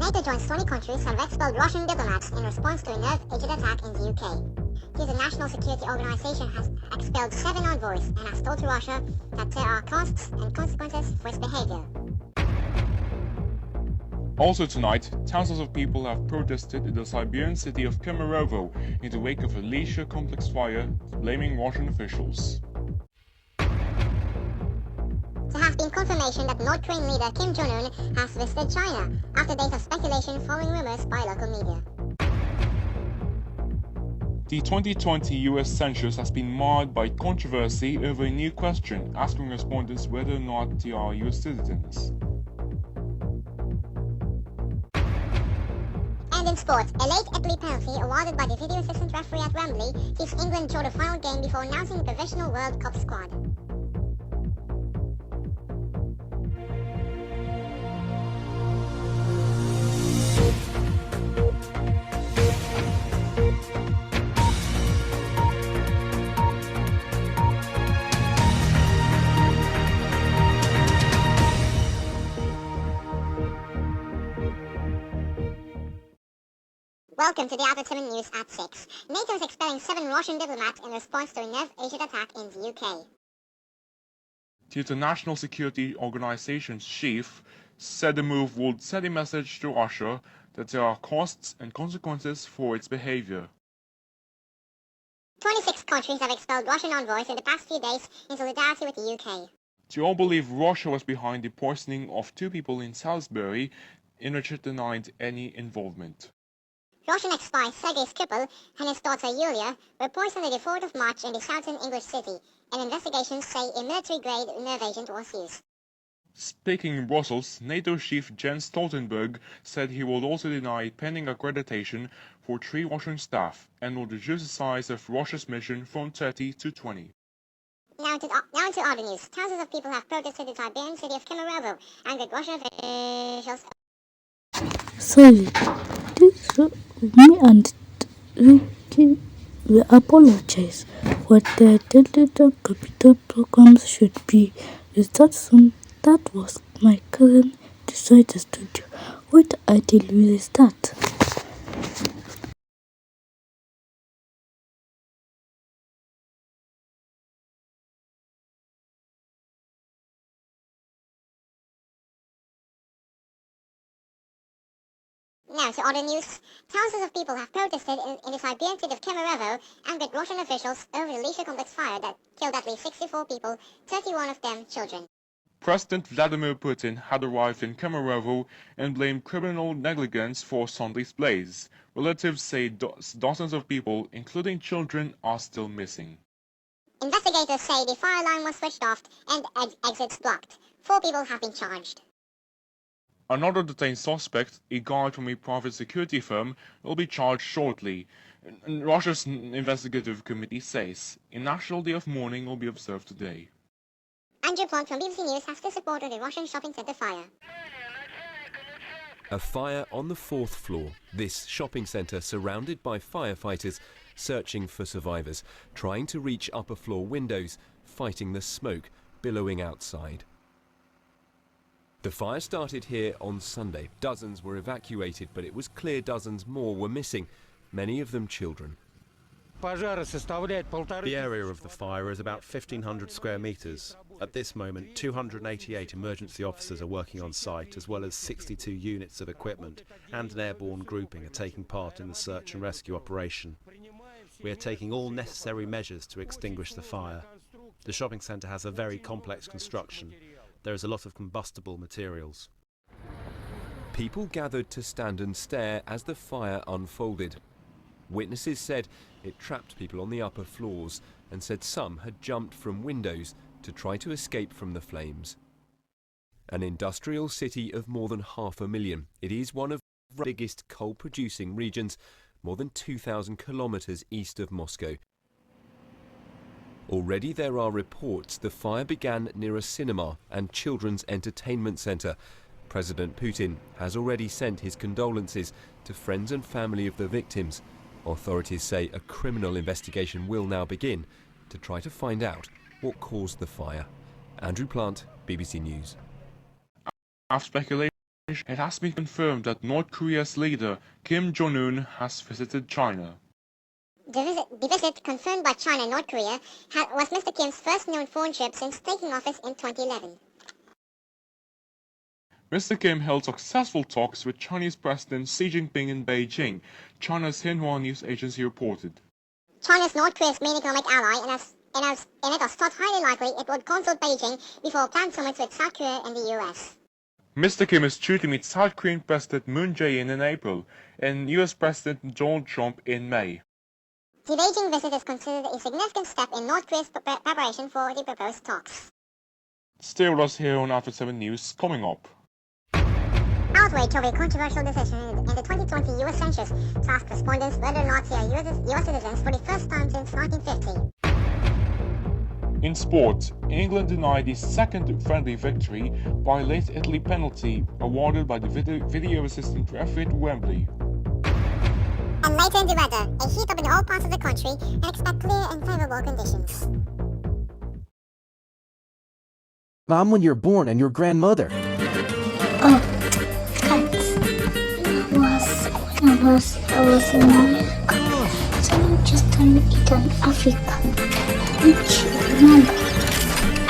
NATO joins 20 countries have expelled Russian diplomats in response to a nerve-agent attack in the UK. The National Security Organization has expelled 7 envoys and has told to Russia that there are costs and consequences for its behavior. Also tonight, thousands of people have protested in the Siberian city of Kemerovo in the wake of a leisure complex fire, blaming Russian officials. There has been confirmation that North Korean leader Kim Jong-un has visited China after days of speculation following rumors by local media. The 2020 US census has been marred by controversy over a new question asking respondents whether or not they are US citizens. And in sport, a late Italy penalty awarded by the video assistant referee at Wembley gives England draw the final game before announcing the provisional World Cup squad. Welcome to the Entertainment News at 6. NATO is expelling 7 Russian diplomats in response to a nerve-agent attack in the UK. The International Security Organization's chief said the move would send a message to Russia that there are costs and consequences for its behavior. 26 countries have expelled Russian envoys in the past few days in solidarity with the UK. They all believe Russia was behind the poisoning of 2 people in Salisbury, in which it denied any involvement. Russian ex-spy Sergei Skripal and his daughter Yulia were poisoned on the 4th of March in the southern English city, and investigations say a military-grade nerve agent was used. Speaking in Brussels, NATO chief Jens Stoltenberg said he would also deny pending accreditation for 3 Russian staff and would reduce the size of Russia's mission from 30 to 20. Now to other news. Thousands of people have protested in the Siberian city of Kemerovo, and with Russian officials. Sorry, this me and Ricky we apologize. What the digital capital programs should be is that soon. That was my cousin inside the studio. What I did with that? Now to other news. Thousands of people have protested in the Siberian city of Kemerovo and with Russian officials over the leisure complex fire that killed at least 64 people, 31 of them children. President Vladimir Putin had arrived in Kemerovo and blamed criminal negligence for Sunday's blaze. Relatives say dozens of people, including children, are still missing. Investigators say the fire alarm was switched off and exits blocked. 4 people have been charged. Another detained suspect, a guard from a private security firm, will be charged shortly. Russia's investigative committee says a national day of mourning will be observed today. Andrew Plant from BBC News has this report on the Russian shopping centre fire. A fire on the 4th floor. This shopping centre surrounded by firefighters searching for survivors, trying to reach upper floor windows, fighting the smoke billowing outside. The fire started here on Sunday. Dozens were evacuated, but it was clear dozens more were missing, many of them children. The area of the fire is about 1,500 square metres. At this moment, 288 emergency officers are working on site, as well as 62 units of equipment and an airborne grouping are taking part in the search and rescue operation. We are taking all necessary measures to extinguish the fire. The shopping centre has a very complex construction. There is a lot of combustible materials. People gathered to stand and stare as the fire unfolded. Witnesses said it trapped people on the upper floors and said some had jumped from windows to try to escape from the flames. An industrial city of more than 500,000, it is one of the biggest coal-producing regions, more than 2,000 kilometres east of Moscow. Already there are reports the fire began near a cinema and children's entertainment centre. President Putin has already sent his condolences to friends and family of the victims. Authorities say a criminal investigation will now begin to try to find out what caused the fire. Andrew Plant, BBC News. After speculation It has been confirmed that North Korea's leader Kim Jong-un has visited China. The visit, confirmed by China and North Korea, was Mr. Kim's first known foreign trip since taking office in 2011. Mr. Kim held successful talks with Chinese President Xi Jinping in Beijing, China's Xinhua news agency reported. China is North Korea's main economic ally, and it was thought highly likely it would consult Beijing before planned summits with South Korea and the US. Mr. Kim is due to meet South Korean President Moon Jae-in in April and US President Donald Trump in May. The Beijing visit is considered a significant step in North Korea's preparation for the proposed talks. Stay with us here on After 7 News coming up. Outrage over a controversial decision in the 2020 US Census to ask respondents whether or not they are US citizens for the first time since 1950. In sport, England denied the second friendly victory by a late Italy penalty awarded by the video assistant referee at Wembley. And later in the weather, a heat up in all parts of the country and expect clear and favorable conditions. Mom, when you're born and your grandmother. Oh, guys, I was in America. Someone just told me it in Africa. Don't you remember?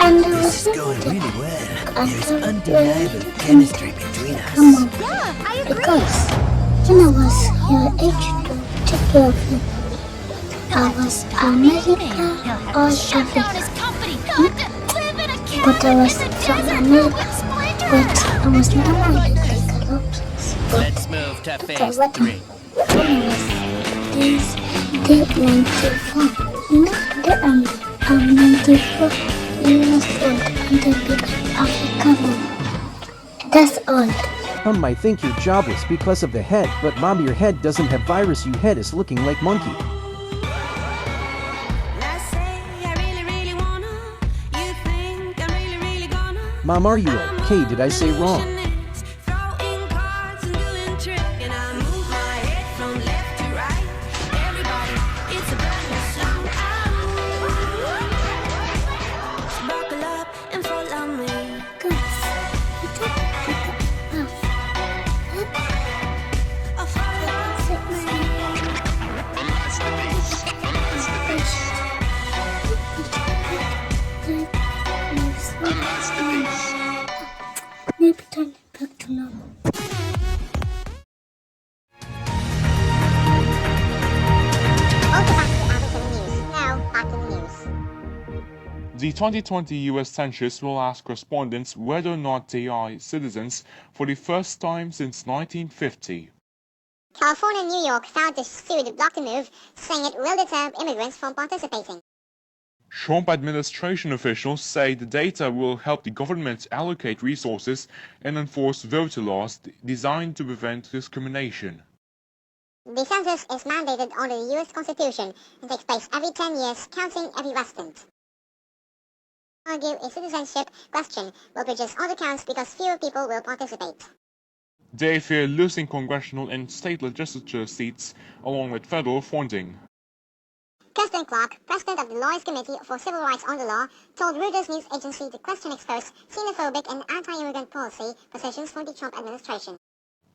And I was going really well. There's really undeniable chemistry between us. Come on. Yeah, I agree. Because when I was your age to take care of you, I was America or Africa. But I was from America. But I was not America like a lot of place. Let's move to phase 3. This day 94. You know that I'm 94 years old and I became African. That's all. Some might think you're jobless because of the head, but Mom, your head doesn't have virus. Your head is looking like monkey. Mom, are you okay? Did I say wrong? Maybe turn it back to normal. Also back to the After 7 News. Now, back to the news. The 2020 US Census will ask respondents whether or not they are citizens for the first time since 1950. California and New York filed to sue to block the move, saying it will deter immigrants from participating. Trump administration officials say the data will help the government allocate resources and enforce voter laws designed to prevent discrimination. The census is mandated under the US Constitution and takes place every 10 years, counting every resident. Argue a citizenship question will produce other counts because fewer people will participate. They fear losing congressional and state legislature seats along with federal funding. Kirsten Clark, president of the Lawyers Committee for Civil Rights Under Law, told Reuters news agency to question exposed xenophobic and anti-immigrant policy positions from the Trump administration.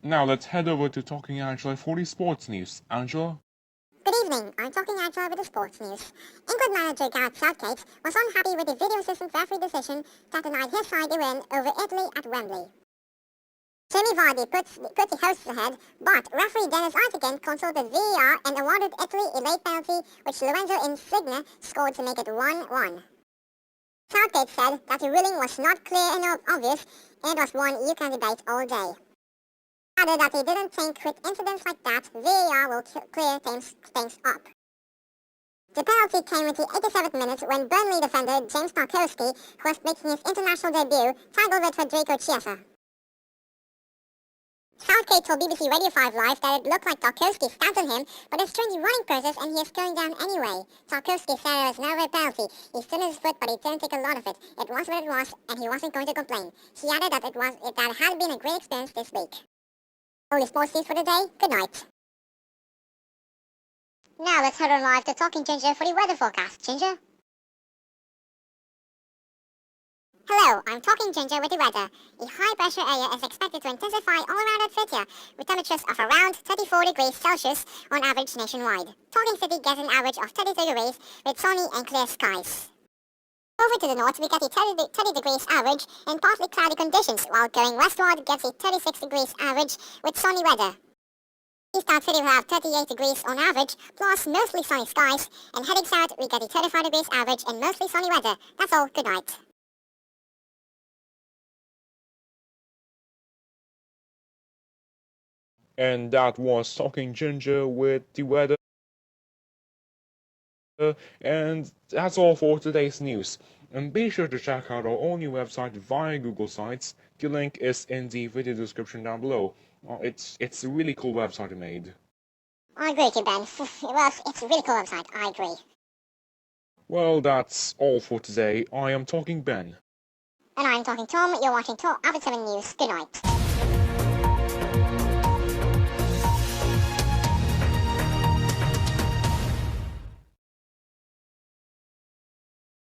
Now let's head over to Talking Angela for the sports news. Angela? Good evening, I'm Talking Angela with the sports news. England manager Gareth Southgate was unhappy with the video assistant referee decision that denied his side a win over Italy at Wembley. Jamie Vardy put the hosts ahead, but referee Dennis Artigan consulted VAR and awarded Italy a late penalty which Lorenzo Insigne scored to make it 1-1. Southgate said that the ruling was not clear and obvious and it was one you can debate all day. He added that he didn't think with incidents like that VAR will clear things up. The penalty came in the 87th minute when Burnley defender James Tarkowski, who was making his international debut, tackled with Federico Chiesa. Southgate told BBC Radio 5 Live that it looked like Tarkowski stamped on him, but it's during the running process and he is going down anyway. Tarkowski said it was never a penalty. He stood his foot, but he didn't take a lot of it. It was what it was, and he wasn't going to complain. He added that it had been a great experience this week. Only sports news for the day. Good night. Now let's head on live to Talking Ginger for the weather forecast. Ginger? Hello, Hello, I'm Talking Ginger with the weather. A high-pressure area is expected to intensify all around Latvia, with temperatures of around 34 degrees Celsius on average nationwide. Talking City gets an average of 32 degrees with sunny and clear skies. Over to the north, we get a 30 degrees average in partly cloudy conditions, while going westward gets a 36 degrees average with sunny weather. Eastbound City will have 38 degrees on average, plus mostly sunny skies, and heading south, we get a 35 degrees average and mostly sunny weather. That's all, good night. And that was Talking Ginger with the weather. And that's all for today's news. And be sure to check out our all-new website via Google Sites. The link is in the video description down below. It's a really cool website I made. I agree with you, Ben. Well, it's a really cool website, I agree. Well, that's all for today. I am Talking Ben. And I'm Talking Tom, you're watching Top Avid 7 News. Good night.